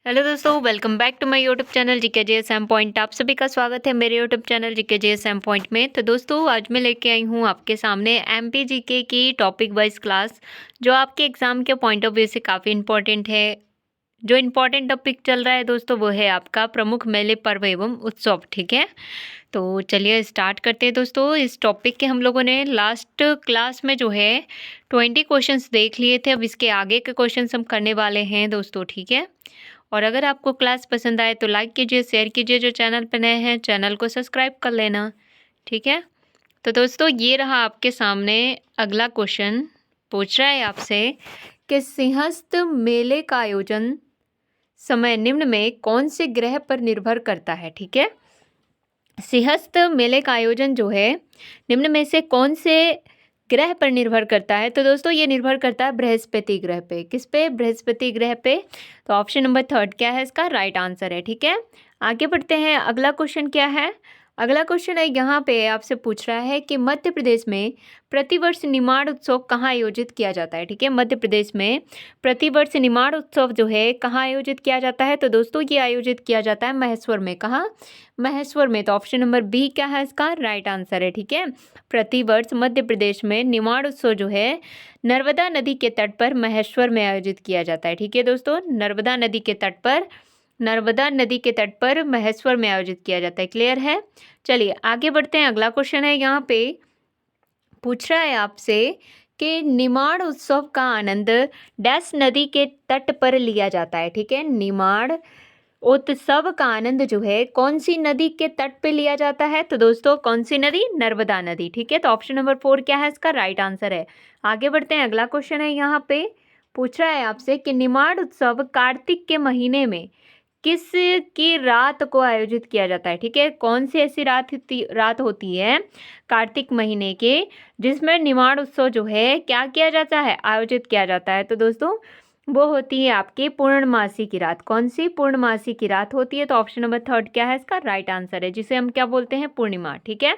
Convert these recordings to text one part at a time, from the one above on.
Hello दोस्तों, welcome back to my YouTube channel GK JSM point. आप सभी का स्वागत है मेरे YouTube channel GK JSM point में। तो दोस्तों, आज मैं लेके आई हूँ आपके सामने एमपी जीके की टॉपिक वाइज क्लास, जो आपके एग्जाम के पॉइंट ऑफ व्यू से काफ़ी इंपॉर्टेंट है। जो इम्पोर्टेंट टॉपिक चल रहा है दोस्तों, वो है आपका प्रमुख मेले, पर्व एवं उत्सव। ठीक है, तो चलिए स्टार्ट करते हैं दोस्तों। इस टॉपिक के हम लोगों ने लास्ट क्लास में जो है 20 क्वेश्चंस देख लिए थे। अब इसके आगे के क्वेश्चंस हम करने वाले हैं दोस्तों। ठीक है, और अगर आपको क्लास पसंद आए तो लाइक कीजिए, शेयर कीजिए। जो चैनल पर नए हैं चैनल को सब्सक्राइब कर लेना। ठीक है, तो दोस्तों ये रहा आपके सामने अगला क्वेश्चन। पूछ रहा है आपसे कि सिंहस्थ मेले का आयोजन समय निम्न में कौन से ग्रह पर निर्भर करता है। ठीक है, सिंहस्थ मेले का आयोजन जो है निम्न में से कौन से ग्रह पर निर्भर करता है। तो दोस्तों ये निर्भर करता है बृहस्पति ग्रह पे। किस पे? बृहस्पति ग्रह पे। तो ऑप्शन नंबर 3 क्या है इसका राइट आंसर है। ठीक है, आगे बढ़ते हैं। अगला क्वेश्चन क्या है? अगला क्वेश्चन है यहाँ पे आपसे पूछ रहा है कि मध्य प्रदेश में प्रतिवर्ष निमाड़ उत्सव कहाँ आयोजित किया जाता है। ठीक है, मध्य प्रदेश में प्रतिवर्ष निमाड़ उत्सव जो है कहाँ आयोजित किया जाता है। तो दोस्तों ये आयोजित किया जाता है महेश्वर में। कहाँ? महेश्वर में। तो ऑप्शन नंबर बी क्या है इसका राइट आंसर है। ठीक है, प्रतिवर्ष मध्य प्रदेश में निमाड़ उत्सव जो है नर्मदा नदी के तट पर महेश्वर में आयोजित किया जाता है। ठीक है दोस्तों, नर्मदा नदी के तट पर, नर्मदा नदी के तट पर महेश्वर में आयोजित किया जाता है। क्लियर है? चलिए आगे बढ़ते हैं। अगला क्वेश्चन है यहाँ पे पूछ रहा है आपसे कि निमाड़ उत्सव का आनंद डैश नदी के तट पर लिया जाता है। ठीक है, निमाड़ उत्सव का आनंद जो है कौन सी नदी के तट पे लिया जाता है। तो दोस्तों कौन सी नदी? नर्मदा नदी। ठीक है, तो ऑप्शन नंबर 4 क्या है इसका राइट आंसर है। आगे बढ़ते हैं। अगला क्वेश्चन है यहाँ पे पूछ रहा है आपसे कि निमाड़ उत्सव कार्तिक के महीने में किस की रात को आयोजित किया जाता है। ठीक है, कौन सी ऐसी रात होती है कार्तिक महीने के जिसमें निमाड़ उत्सव जो है क्या किया जाता है? आयोजित किया जाता है। तो दोस्तों वो होती है आपकी पूर्णमासी की रात। कौन सी? पूर्णमासी की रात होती है। तो ऑप्शन नंबर 3 क्या है इसका राइट आंसर है, जिसे हम क्या बोलते हैं? पूर्णिमा। ठीक है,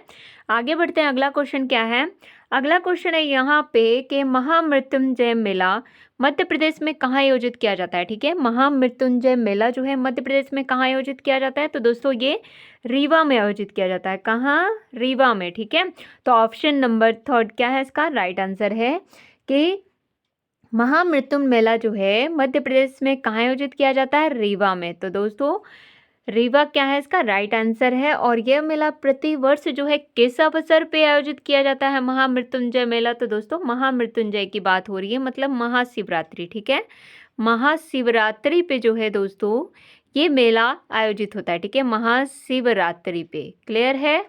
आगे बढ़ते हैं। अगला क्वेश्चन क्या है? अगला क्वेश्चन है यहाँ पे कि महामृत्युंजय मेला मध्य प्रदेश में कहाँ आयोजित किया जाता है। ठीक है, महामृत्युंजय मेला जो है मध्य प्रदेश में कहाँ आयोजित किया जाता है। तो दोस्तों ये रीवा में आयोजित किया जाता है। कहाँ? रीवा में। ठीक है, तो ऑप्शन नंबर 3 क्या है इसका राइट आंसर है कि महामृत्युंजय मेला जो है मध्य प्रदेश में कहाँ आयोजित किया जाता है? रीवा में। तो दोस्तों रीवा क्या है इसका राइट आंसर है। और यह मेला प्रति वर्ष जो है किस अवसर पे आयोजित किया जाता है? महामृत्युंजय मेला। तो दोस्तों महामृत्युंजय की बात हो रही है, मतलब महाशिवरात्रि। ठीक है, महाशिवरात्रि पे जो है दोस्तों ये मेला आयोजित होता है। ठीक है, महाशिवरात्रि पे। क्लियर है?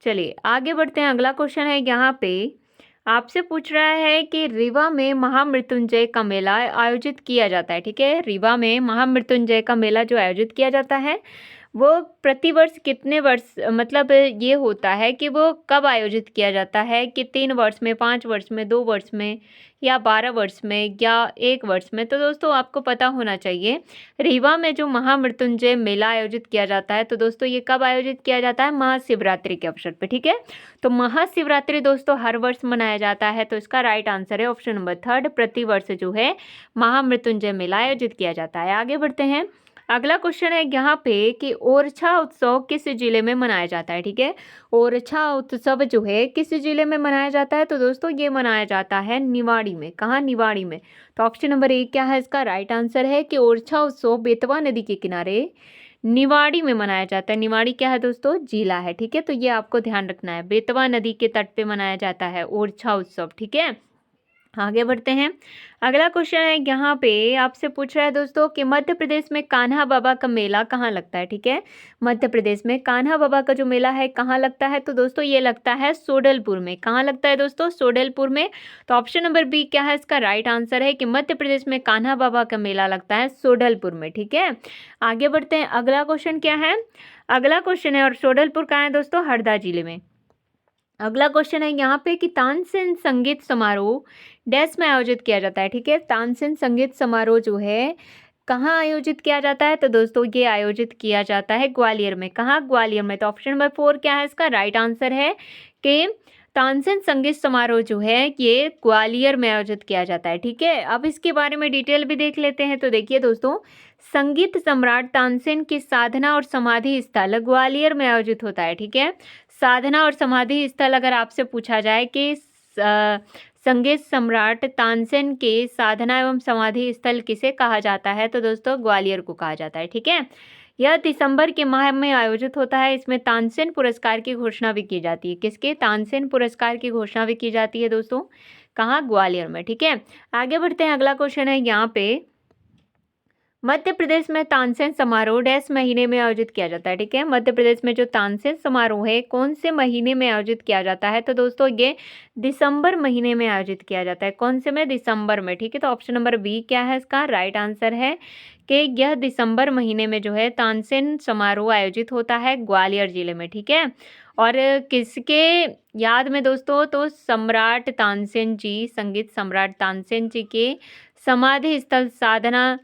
चलिए आगे बढ़ते हैं। अगला क्वेश्चन है यहाँ पे आपसे पूछ रहा है कि रीवा में महामृत्युंजय का मेला आयोजित किया जाता है। ठीक है, रीवा में महामृत्युंजय का मेला जो आयोजित किया जाता है वो प्रतिवर्ष कितने वर्ष, मतलब ये होता है कि वो कब आयोजित किया जाता है कि 3 वर्ष में, 5 वर्ष में, 2 वर्ष में, या 12 वर्ष में, या 1 वर्ष में। तो दोस्तों आपको पता होना चाहिए रीवा में जो महामृत्युंजय मेला आयोजित किया जाता है, तो दोस्तों ये कब आयोजित किया जाता है? महाशिवरात्रि के अवसर पर। ठीक है, तो महाशिवरात्रि दोस्तों हर वर्ष मनाया जाता है। तो इसका राइट आंसर है ऑप्शन नंबर 3, प्रतिवर्ष जो है महामृत्युंजय मेला आयोजित किया जाता है। आगे बढ़ते हैं। अगला क्वेश्चन है यहाँ पे कि ओरछा उत्सव किस जिले में मनाया जाता है। ठीक है, ओरछा उत्सव जो है किस जिले में मनाया जाता है। तो दोस्तों ये मनाया जाता है निवाड़ी में। कहाँ? निवाड़ी में। तो ऑप्शन नंबर 1 क्या है इसका राइट आंसर है कि ओरछा उत्सव बेतवा नदी के किनारे निवाड़ी में मनाया जाता है। निवाड़ी क्या है दोस्तों? जिला है। ठीक है, तो ये आपको ध्यान रखना है, बेतवा नदी के तट पे मनाया जाता है ओरछा उत्सव। ठीक है, आगे बढ़ते हैं। अगला क्वेश्चन है यहाँ पे आपसे पूछ रहा है दोस्तों कि मध्य प्रदेश में कान्हा बाबा का मेला कहाँ लगता है। ठीक है, मध्य प्रदेश में कान्हा बाबा का जो मेला है कहाँ लगता है। तो दोस्तों ये लगता है सोडलपुर में। कहाँ लगता है दोस्तों? सोडलपुर में। तो ऑप्शन नंबर बी क्या है इसका राइट आंसर है कि मध्य प्रदेश में कान्हा बाबा का मेला लगता है सोडलपुर में। ठीक है, आगे बढ़ते हैं। अगला क्वेश्चन क्या है? अगला क्वेश्चन है, और सोडलपुर कहाँ है दोस्तों? हरदा जिले में। अगला क्वेश्चन है यहाँ पे कि तानसेन संगीत समारोह डैश में आयोजित किया जाता है। ठीक है, तानसेन संगीत समारोह जो है कहाँ आयोजित किया जाता है। तो दोस्तों ये आयोजित किया जाता है ग्वालियर में। कहाँ? ग्वालियर में। तो ऑप्शन नंबर 4 क्या है इसका राइट आंसर है कि तानसेन संगीत समारोह जो है ये ग्वालियर में आयोजित किया जाता है। ठीक है, अब इसके बारे में डिटेल भी देख लेते हैं। तो देखिए दोस्तों, संगीत सम्राट तानसेन की साधना और समाधि स्थल ग्वालियर में आयोजित होता है। ठीक है, साधना और समाधि स्थल अगर आपसे पूछा जाए कि संगीत सम्राट तानसेन के साधना एवं समाधि स्थल किसे कहा जाता है, तो दोस्तों ग्वालियर को कहा जाता है। ठीक है, यह दिसंबर के माह में आयोजित होता है। इसमें तानसेन पुरस्कार की घोषणा भी की जाती है। किसके? तानसेन पुरस्कार की घोषणा भी की जाती है दोस्तों। कहाँ? ग्वालियर में। ठीक है, आगे बढ़ते हैं। अगला क्वेश्चन है यहाँ पे, मध्य प्रदेश में तानसेन समारोह डैश महीने में आयोजित किया जाता है। ठीक है, मध्य प्रदेश में जो तानसेन समारोह है कौन से महीने में आयोजित किया जाता है, तो दोस्तों ये दिसंबर महीने में आयोजित किया जाता है। कौन से में? दिसंबर में। ठीक है, तो ऑप्शन नंबर बी क्या है इसका राइट आंसर है कि यह दिसंबर महीने में जो है तानसेन समारोह आयोजित होता है ग्वालियर जिले में। ठीक है, और किसके याद में दोस्तों? तो सम्राट तानसेन जी, संगीत सम्राट तानसेन जी के समाधि स्थल साधना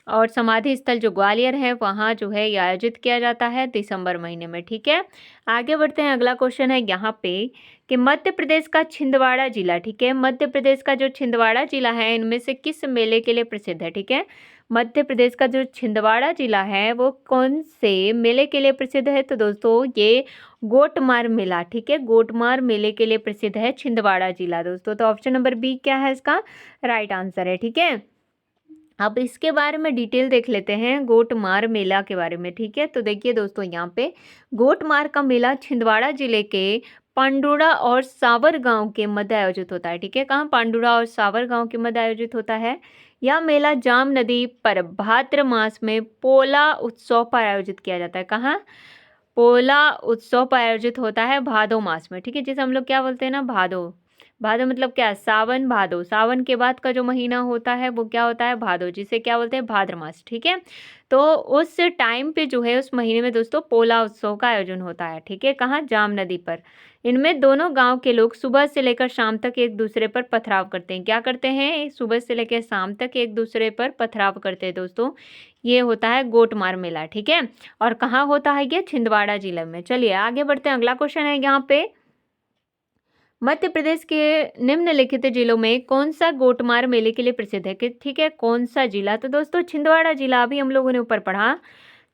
और समाधि स्थल जो ग्वालियर है वहाँ जो है ये आयोजित किया जाता है दिसंबर महीने में। ठीक है, आगे बढ़ते हैं। अगला क्वेश्चन है यहाँ पे कि मध्य प्रदेश का छिंदवाड़ा जिला, ठीक है, मध्य प्रदेश का जो छिंदवाड़ा जिला है इनमें से किस मेले के लिए प्रसिद्ध है? ठीक है, मध्य प्रदेश का जो छिंदवाड़ा जिला है वो कौन से मेले के लिए प्रसिद्ध है? तो दोस्तों ये गोटमार मेला, ठीक है, गोटमार मेले के लिए प्रसिद्ध है छिंदवाड़ा जिला दोस्तों। तो ऑप्शन नंबर बी क्या है इसका राइट आंसर है। ठीक है, अब इसके बारे में डिटेल देख लेते हैं गोटमार मेला के बारे में। ठीक है, तो देखिए दोस्तों यहाँ पे गोटमार का मेला छिंदवाड़ा जिले के पांडुरा और सावर गांव के मध्य आयोजित होता है। ठीक है, कहाँ? पांडुरा और सावर गांव के मध्य आयोजित होता है। यह मेला जाम नदी पर भाद्र मास में पोला उत्सव पर आयोजित किया जाता है। कहाँ? पोला उत्सव पर आयोजित होता है भादो मास में। ठीक है, जिसे हम लोग क्या बोलते हैं ना, भादो। भादो मतलब क्या? सावन, भादो। सावन के बाद का जो महीना होता है वो क्या होता है? भादो, जिसे क्या बोलते हैं? भाद्र मास। ठीक है, तो उस टाइम पे जो है उस महीने में दोस्तों पोला उत्सव का आयोजन होता है। ठीक है, कहाँ? जाम नदी पर। इनमें दोनों गांव के लोग सुबह से लेकर शाम तक एक दूसरे पर पथराव करते हैं। क्या करते हैं? सुबह से लेकर शाम तक एक दूसरे पर पथराव करते हैं दोस्तों। ये होता है गोटमार मेला। ठीक है, और कहाँ होता है ये? छिंदवाड़ा जिले में। चलिए आगे बढ़ते हैं। अगला क्वेश्चन है यहाँ पे, मध्य प्रदेश के निम्नलिखित जिलों में कौन सा गोटमार मेले के लिए प्रसिद्ध है? कि ठीक है, कौन सा जिला? तो दोस्तों छिंदवाड़ा जिला, अभी हम लोगों ने ऊपर पढ़ा,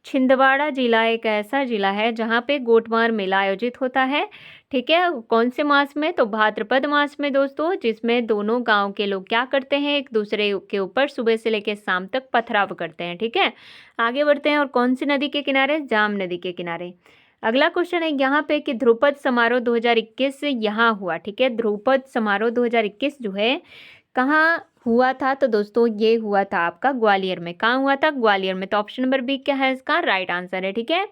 छिंदवाड़ा जिला एक ऐसा जिला है जहाँ पे गोटमार मेला आयोजित होता है। ठीक है, कौन से मास में? तो भाद्रपद मास में दोस्तों, जिसमें दोनों गांव के लोग क्या करते हैं? एक दूसरे के ऊपर सुबह से लेकर शाम तक पथराव करते हैं। ठीक है, आगे बढ़ते हैं। और कौन सी नदी के किनारे? जाम नदी के किनारे। अगला क्वेश्चन है यहाँ पे कि ध्रुपद समारोह 2021 यहाँ हुआ। ठीक है, ध्रुपद समारोह 2021 जो है कहाँ हुआ था? तो दोस्तों ये हुआ था आपका ग्वालियर में। कहाँ हुआ था? ग्वालियर में। तो ऑप्शन नंबर बी क्या है इसका राइट आंसर है। ठीक है,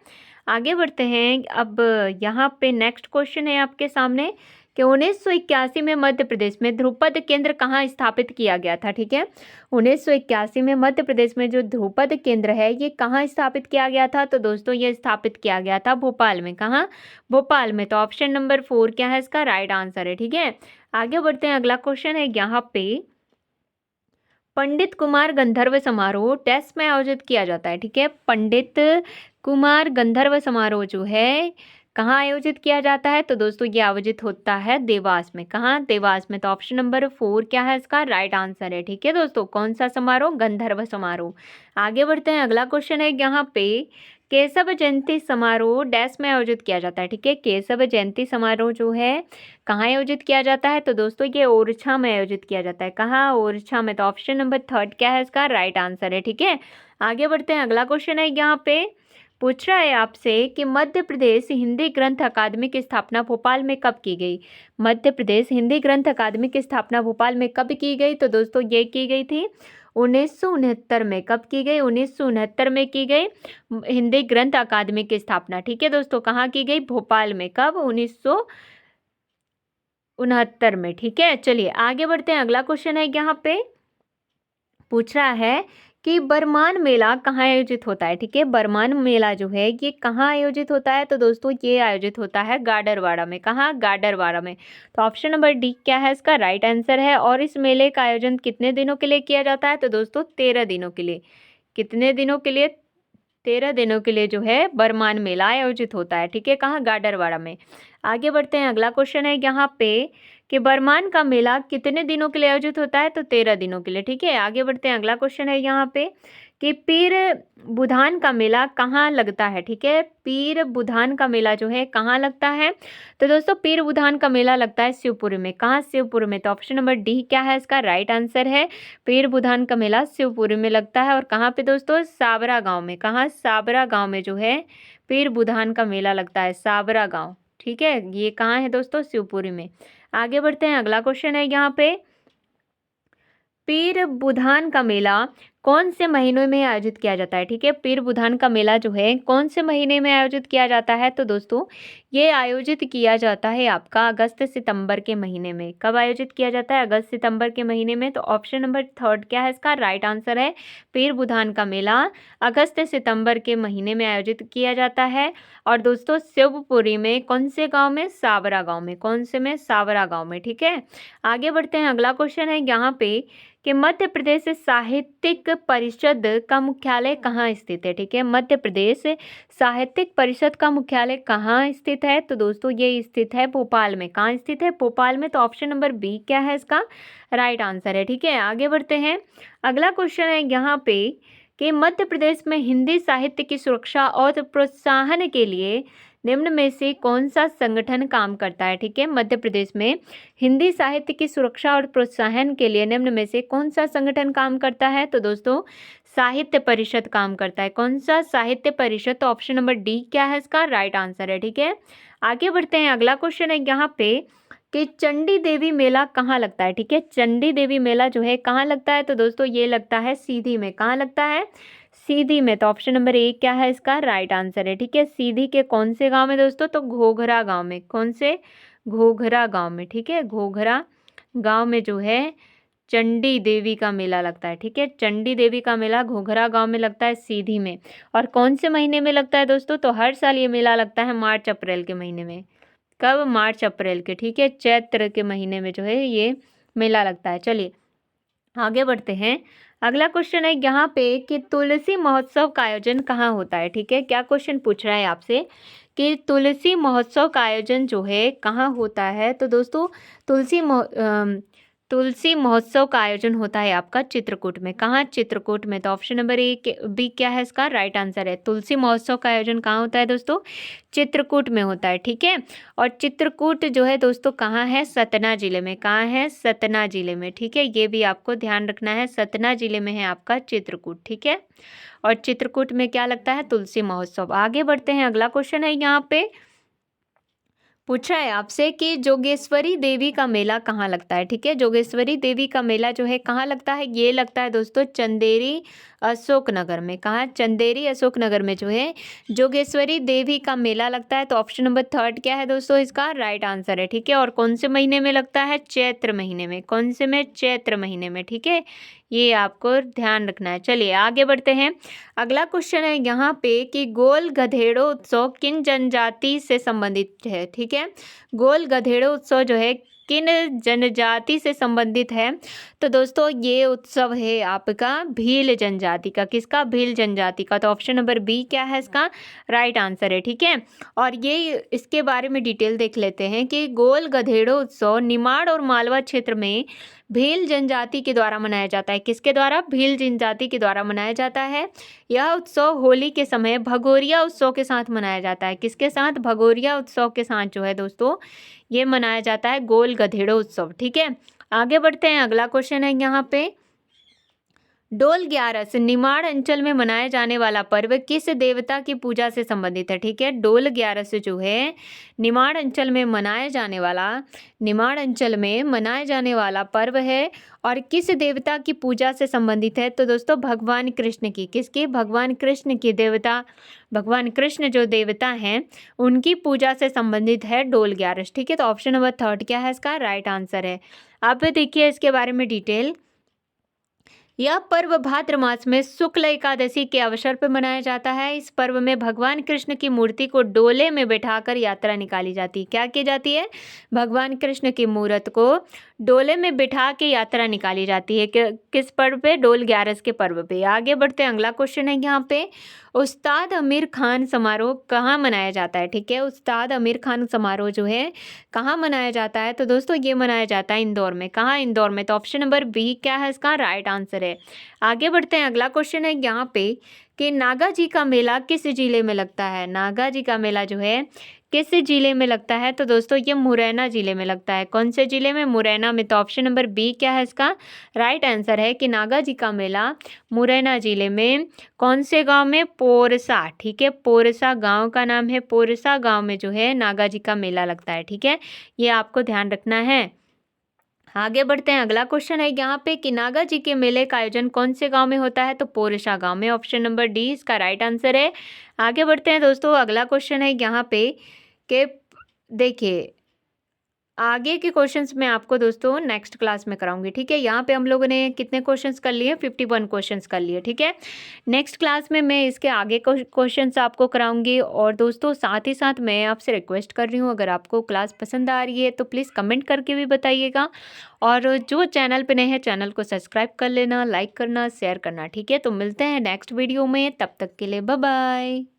आगे बढ़ते हैं। अब यहाँ पे नेक्स्ट क्वेश्चन है आपके सामने कि 1981 में मध्य प्रदेश में ध्रुपद केंद्र कहाँ स्थापित किया गया था? ठीक है, 1981 में मध्य प्रदेश में जो ध्रुपद केंद्र है ये कहाँ स्थापित किया गया था? तो दोस्तों ये स्थापित किया गया था भोपाल में। कहाँ? भोपाल में। तो ऑप्शन नंबर 4 क्या है इसका राइट आंसर है। ठीक है, आगे बढ़ते हैं। अगला क्वेश्चन है यहाँ पे, पंडित कुमार गंधर्व समारोह टेस्ट में आयोजित किया जाता है। ठीक है, पंडित कुमार गंधर्व समारोह जो है कहाँ आयोजित किया जाता है? तो दोस्तों ये आयोजित होता है देवास में। कहाँ? देवास में। तो ऑप्शन नंबर 4 क्या है इसका राइट आंसर है। ठीक है दोस्तों, कौन सा समारोह? गंधर्व समारोह। आगे बढ़ते हैं। अगला क्वेश्चन है यहाँ पे, केशव जयंती समारोह डैश में आयोजित किया जाता है। ठीक है, केशव जयंती समारोह जो है कहाँ आयोजित किया जाता है? तो दोस्तों ये ओरछा में आयोजित किया जाता है। कहाँ? ओरछा में। तो ऑप्शन नंबर 3 क्या है इसका राइट आंसर है। ठीक है, आगे बढ़ते हैं। अगला क्वेश्चन है यहाँ पे, पूछ रहा है आपसे कि मध्य प्रदेश हिंदी ग्रंथ अकादमी की स्थापना भोपाल में कब की गई? मध्य प्रदेश हिंदी ग्रंथ अकादमी की स्थापना भोपाल में कब की गई? तो दोस्तों ये की गई थी 1969 में। कब की गई? 1969 में की गई हिंदी ग्रंथ अकादमी की स्थापना। ठीक है दोस्तों, कहाँ की गई? भोपाल में। कब? 1969 में। ठीक है, चलिए आगे बढ़ते हैं। अगला क्वेश्चन है यहाँ पे, पूछ रहा है कि बरमान मेला कहाँ आयोजित होता है? ठीक है, बरमान मेला जो है ये कहाँ आयोजित होता है? तो दोस्तों ये आयोजित होता है गाडरवाड़ा में। कहाँ? गाडरवाड़ा में। तो ऑप्शन नंबर डी क्या है इसका राइट आंसर है। और इस मेले का आयोजन कितने दिनों के लिए किया जाता है? तो दोस्तों 13 दिनों के लिए। कितने दिनों के लिए? 13 दिनों के लिए जो है बरमान मेला आयोजित होता है। ठीक है, कहाँ? गाडरवाड़ा में। आगे बढ़ते हैं, अगला क्वेश्चन है यहाँ पे कि बरमान का मेला कितने दिनों के लिए आयोजित होता है? तो 13 दिनों के लिए। ठीक है, आगे बढ़ते हैं, अगला क्वेश्चन है यहाँ पे कि पीर बुधान का मेला कहाँ लगता है? ठीक है, पीर बुधान का मेला जो है कहाँ लगता है? तो दोस्तों पीर बुधान का मेला लगता है शिवपुरी में। कहाँ? शिवपुरी में। तो ऑप्शन नंबर डी क्या है इसका राइट आंसर है। पीर बुधान का मेला शिवपुरी में लगता है। और कहाँ पे दोस्तों? साबरा गांव में। कहाँ? साबरा गांव में जो है पीर बुधान का मेला लगता है, साबरा गांव। ठीक है, ये कहाँ है दोस्तों? शिवपुरी में। आगे बढ़ते हैं, अगला क्वेश्चन है यहाँ पे पीर बुधान का मेला कौन से महीनों में आयोजित किया जाता है? ठीक है, पीर बुधान का मेला जो है कौन से महीने में आयोजित किया जाता है? तो दोस्तों ये आयोजित किया जाता है आपका अगस्त सितंबर के महीने में। कब आयोजित किया जाता है? अगस्त सितंबर के महीने में। तो ऑप्शन नंबर थर्ड क्या है इसका राइट आंसर है। पीर बुधान का मेला अगस्त सितंबर के महीने में आयोजित किया जाता है। और दोस्तों शिवपुरी में कौन से गाँव में? साबरा गाँव में। कौन से में? साबरा गाँव में। ठीक है, आगे बढ़ते हैं, अगला क्वेश्चन है यहाँ पे कि मध्य प्रदेश साहित्यिक परिषद का मुख्यालय कहाँ स्थित है? ठीक है, मध्य प्रदेश साहित्यिक परिषद का मुख्यालय कहाँ स्थित है? तो दोस्तों ये स्थित है भोपाल में। कहाँ स्थित है? भोपाल में। तो ऑप्शन नंबर बी क्या है इसका राइट आंसर है। ठीक है, आगे बढ़ते हैं, अगला क्वेश्चन है यहाँ पे कि मध्य प्रदेश में हिंदी साहित्य की सुरक्षा और प्रोत्साहन के लिए निम्न में से कौन सा संगठन काम करता है? ठीक है, मध्य प्रदेश में हिंदी साहित्य की सुरक्षा और प्रोत्साहन के लिए निम्न में से कौन सा संगठन काम करता है? तो दोस्तों साहित्य परिषद काम करता है। कौन सा? साहित्य परिषद। तो ऑप्शन नंबर डी क्या है इसका राइट आंसर है। ठीक है, आगे बढ़ते हैं, अगला क्वेश्चन है यहाँ पे कि चंडी देवी मेला कहाँ लगता है? ठीक है, चंडी देवी मेला जो है कहाँ लगता है? तो दोस्तों ये लगता है सीधी में। कहाँ लगता है? सीधी में। तो ऑप्शन नंबर ए क्या है इसका राइट आंसर है। ठीक है, सीधी के कौन से गांव में दोस्तों? तो घोघरा गांव में। कौन से? घोघरा गांव में। ठीक है, घोघरा गांव में जो है चंडी देवी का मेला लगता है। ठीक है, चंडी देवी का मेला घोघरा गांव में लगता है सीधी में। और कौन से महीने में लगता है दोस्तों? तो हर साल ये मेला लगता है मार्च अप्रैल के महीने में। कब? मार्च अप्रैल के। ठीक है, चैत्र के महीने में जो है ये मेला लगता है। चलिए आगे बढ़ते हैं, अगला क्वेश्चन है यहाँ पे कि तुलसी महोत्सव का आयोजन कहाँ होता है? ठीक है, क्या क्वेश्चन पूछ रहा है आपसे कि तुलसी महोत्सव का आयोजन जो है कहाँ होता है? तो दोस्तों तुलसी महोत्सव का आयोजन होता है आपका चित्रकूट में। कहाँ? चित्रकूट में। तो ऑप्शन नंबर ए बी क्या है इसका राइट आंसर है। तुलसी महोत्सव का आयोजन कहाँ होता है दोस्तों? चित्रकूट में होता है। ठीक है, और चित्रकूट जो है दोस्तों कहाँ है? सतना जिले में। कहाँ है? सतना जिले में। ठीक है, ये भी आपको ध्यान रखना है, सतना जिले में है आपका चित्रकूट। ठीक है, और चित्रकूट में क्या लगता है? तुलसी महोत्सव। आगे बढ़ते हैं, अगला क्वेश्चन है यहाँ पे पूछा है आपसे कि जोगेश्वरी देवी का मेला कहाँ लगता है? ठीक है, जोगेश्वरी देवी का मेला जो है कहाँ लगता है? ये लगता है दोस्तों चंदेरी अशोकनगर में। कहाँ? चंदेरी अशोकनगर में जो है जोगेश्वरी देवी का मेला लगता है। तो ऑप्शन नंबर थर्ड क्या है दोस्तों इसका राइट आंसर है। ठीक है, और कौन से महीने में लगता है? चैत्र महीने में। कौन से में? चैत्र महीने में। ठीक है, ये आपको ध्यान रखना है। चलिए आगे बढ़ते हैं, अगला क्वेश्चन है यहाँ पे कि गोल गधेड़ो उत्सव किन जनजाति से संबंधित है? ठीक है, गोल गधेड़ो उत्सव जो है किन जनजाति से संबंधित है? तो दोस्तों ये उत्सव है आपका भील जनजाति का। किसका? भील जनजाति का। तो ऑप्शन नंबर बी क्या है इसका राइट आंसर है। ठीक है, और ये इसके बारे में डिटेल देख लेते हैं कि गोल गधेड़ो उत्सव निमाड़ और मालवा क्षेत्र में भील जनजाति के द्वारा मनाया जाता है। किसके द्वारा? भील जनजाति के द्वारा मनाया जाता है। यह उत्सव होली के समय भगोरिया उत्सव के साथ मनाया जाता है। किसके साथ? भगोरिया उत्सव के साथ जो है दोस्तों ये मनाया जाता है गोल गधेड़ो उत्सव। ठीक है, आगे बढ़ते हैं, अगला क्वेश्चन है यहाँ पे डोल ग्यारस निमाड़ अंचल में मनाया जाने वाला पर्व किस देवता की पूजा से संबंधित है? ठीक है, डोल ग्यारस जो है निमाड़ अंचल में मनाया जाने वाला पर्व है और किस देवता की पूजा से संबंधित है? तो दोस्तों भगवान कृष्ण की। किसकी? भगवान कृष्ण की देवता, भगवान कृष्ण जो देवता हैं उनकी पूजा से संबंधित है डोल ग्यारस। ठीक है, तो ऑप्शन नंबर थर्ड क्या है इसका राइट आंसर है। अब देखिए इसके बारे में डिटेल, यह पर्व भाद्र मास में शुक्ल एकादशी के अवसर पर मनाया जाता है। इस पर्व में भगवान कृष्ण की मूर्ति को डोले में बैठाकर यात्रा निकाली जाती है। क्या की जाती है? भगवान कृष्ण की मूर्त को डोले में बिठा के यात्रा निकाली जाती है। किस पर्व पे? डोल ग्यारस के पर्व पे। आगे बढ़ते हैं, अगला क्वेश्चन है यहाँ पे, उस्ताद आमिर खान समारोह कहाँ मनाया जाता है? ठीक है, उस्ताद आमिर खान समारोह जो है कहाँ मनाया जाता है? तो दोस्तों ये मनाया जाता है इंदौर में। कहाँ? इंदौर में। तो ऑप्शन नंबर बी क्या है इसका राइट आंसर है। आगे बढ़ते हैं, अगला क्वेश्चन है यहाँ पे कि नागा जी का मेला किस जिले में लगता है? नागा जी का मेला जो है किस जिले में लगता है? तो दोस्तों ये मुरैना जिले में लगता है। कौन से जिले में? मुरैना में। तो ऑप्शन नंबर बी क्या है इसका राइट आंसर है कि नागा जी का मेला मुरैना जिले में कौन से गांव में? पोरसा। ठीक है, पोरसा गांव का नाम है। पोरसा गांव में जो है नागा जी का मेला लगता है। ठीक है, ये आपको ध्यान रखना है। आगे बढ़ते हैं, अगला क्वेश्चन है यहाँ पे कि नागा जी के मेले का आयोजन कौन से गांव में होता है? तो पोरसा गांव में। ऑप्शन नंबर डी इसका राइट आंसर है। आगे बढ़ते हैं दोस्तों, अगला क्वेश्चन है यहाँ पे कि देखिए आगे के क्वेश्चंस मैं आपको दोस्तों नेक्स्ट क्लास में कराऊंगी। ठीक है, यहाँ पे हम लोगों ने कितने क्वेश्चंस कर लिए? 51 क्वेश्चंस कर लिए। ठीक है, नेक्स्ट क्लास में मैं इसके आगे क्वेश्चंस आपको कराऊंगी। और दोस्तों साथ ही साथ मैं आपसे रिक्वेस्ट कर रही हूँ, अगर आपको क्लास पसंद आ रही है तो प्लीज़ कमेंट करके भी बताइएगा। और जो चैनल पर नए हैं चैनल को सब्सक्राइब कर लेना, लाइक करना, शेयर करना। ठीक है, तो मिलते हैं नेक्स्ट वीडियो में, तब तक के लिए बाय बाय।